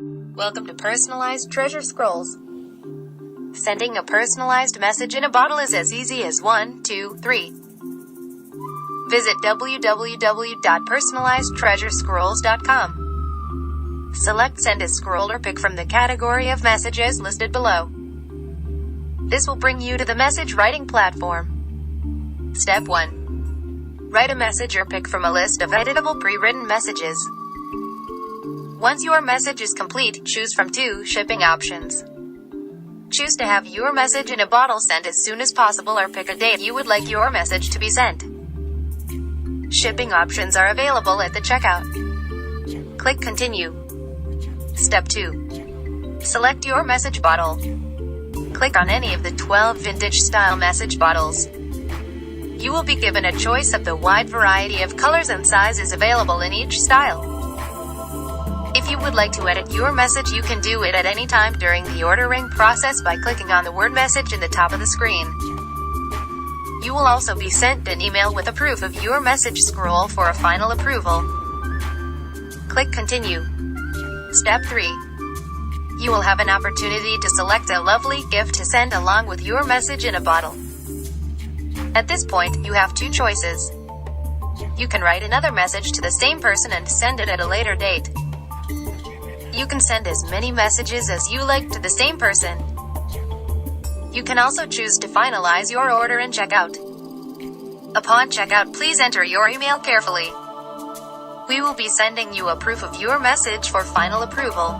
Welcome to Personalized Treasure Scrolls. Sending a personalized message in a bottle is as easy as 1, 2, 3. Visit www.personalizedtreasurescrolls.com. Select Send a Scroll or pick from the category of messages listed below. This will bring you to the message writing platform. Step 1. Write a message or pick from a list of editable pre-written messages. Once your message is complete, choose from 2 shipping options. Choose to have your message in a bottle sent as soon as possible or pick a date you would like your message to be sent. Shipping options are available at the checkout. Click Continue. Step 2. Select your message bottle. Click on any of the 12 vintage-style message bottles. You will be given a choice of the wide variety of colors and sizes available in each style. If you would like to edit your message, you can do it at any time during the ordering process by clicking on the word message in the top of the screen. You will also be sent an email with a proof of your message scroll for a final approval. Click Continue. Step 3. You will have an opportunity to select a lovely gift to send along with your message in a bottle. At this point, you have 2 choices. You can write another message to the same person and send it at a later date. You can send as many messages as you like to the same person. You can also choose to finalize your order and checkout. Upon checkout, please enter your email carefully. We will be sending you a proof of your message for final approval.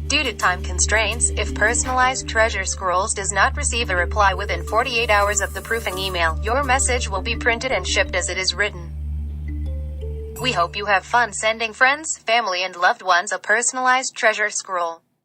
Due to time constraints, if Personalized Treasure Scrolls does not receive a reply within 48 hours of the proofing email, your message will be printed and shipped as it is written. We hope you have fun sending friends, family, and loved ones a personalized treasure scroll.